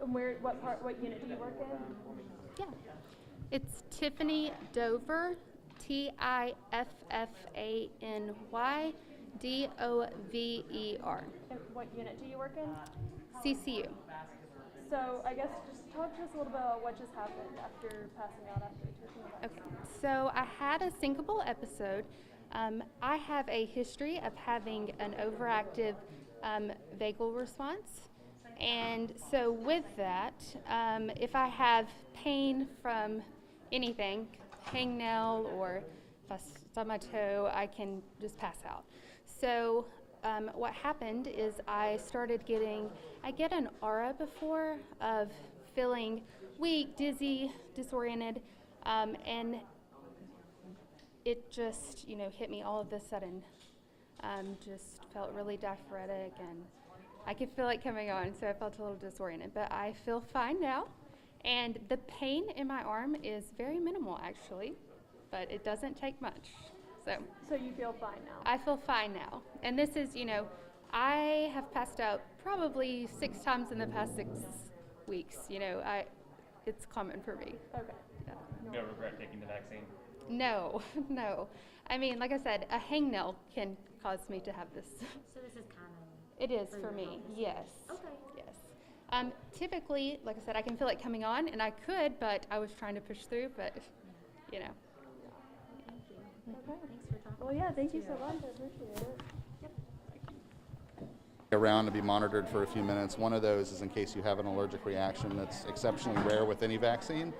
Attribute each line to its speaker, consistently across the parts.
Speaker 1: And what unit do you work in?
Speaker 2: Yeah. It's Tiffany Dover, TIFFANY
Speaker 1: And what unit do you work in?
Speaker 2: CCU.
Speaker 1: So I guess just talk to us a little bit about what just happened after passing out after taking the vaccine.
Speaker 2: Okay, so I had a syncopal episode. I have a history of having an overactive vagal response. And so with that, if I have pain from anything, hangnail, or if I stub my toe, I can just pass out. So what happened is I get an aura before of feeling weak, dizzy, disoriented, and it just, hit me all of a sudden. Just felt really diaphoretic, and I could feel it coming on, so I felt a little disoriented, but I feel fine now. And the pain in my arm is very minimal, actually, but it doesn't take much.
Speaker 1: So you feel fine now?
Speaker 2: I feel fine now. And this is, I have passed out probably 6 times in the past 6 weeks. It's common for me.
Speaker 1: Okay.
Speaker 2: Yeah.
Speaker 3: No regret taking the vaccine?
Speaker 2: No, no. I mean, like I said, a hangnail can cause me to have this.
Speaker 4: So this is common?
Speaker 2: It is for me, yes.
Speaker 4: Okay.
Speaker 2: Yes. Typically, like I said, I can feel it coming on, and I could, but I was trying to push through, but,
Speaker 4: Thank you.
Speaker 1: Okay.
Speaker 4: Thanks for talking.
Speaker 1: Well, yeah, thank you so much. I appreciate it.
Speaker 5: Around to be monitored for a few minutes. One of those is in case you have an allergic reaction. That's exceptionally rare with any vaccine,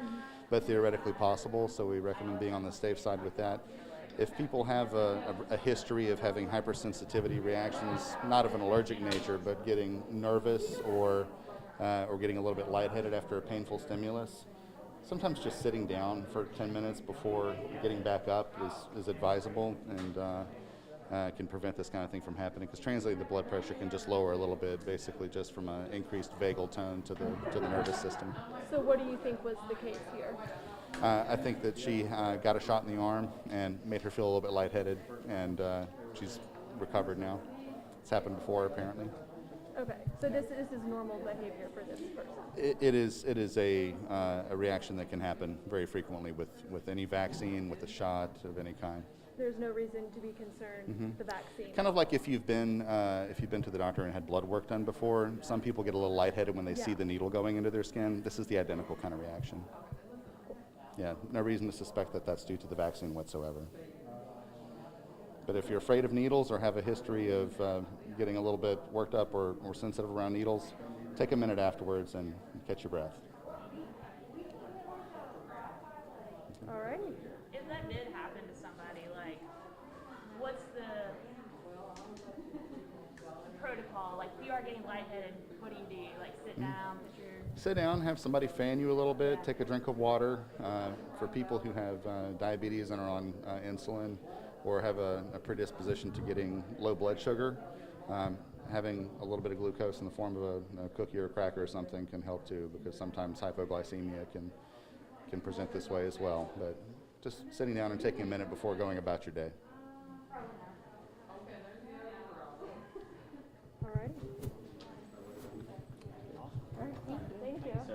Speaker 5: but theoretically possible, so we recommend being on the safe side with that. If people have a history of having hypersensitivity reactions, not of an allergic nature, but getting nervous or getting a little bit lightheaded after a painful stimulus, sometimes just sitting down for 10 minutes before getting back up is advisable, and can prevent this kind of thing from happening, because translating the blood pressure can just lower a little bit, basically just from an increased vagal tone to the nervous system.
Speaker 1: So what do you think was the case here?
Speaker 5: I think that she got a shot in the arm and made her feel a little bit lightheaded, and she's recovered now. It's happened before, apparently.
Speaker 1: Okay, so this is normal behavior for this person?
Speaker 5: It is a reaction that can happen very frequently with any vaccine, with a shot of any kind.
Speaker 1: There's no reason to be concerned with the vaccine?
Speaker 5: Kind of like if you've been to the doctor and had blood work done before. Some people get a little lightheaded when they see the needle going into their skin. This is the identical kind of reaction. Yeah, no reason to suspect that that's due to the vaccine whatsoever. But if you're afraid of needles or have a history of getting a little bit worked up or sensitive around needles, take a minute afterwards and catch your breath.
Speaker 1: All right.
Speaker 6: If that did happen to somebody, what's the protocol? If you are getting lightheaded, what do you do? Sit down, put your...
Speaker 5: Sit down, have somebody fan you a little bit, take a drink of water. For people who have diabetes and are on insulin or have a predisposition to getting low blood sugar, having a little bit of glucose in the form of a cookie or a cracker or something can help too, because sometimes hypoglycemia can present this way as well. But just sitting down and taking a minute before going about your day.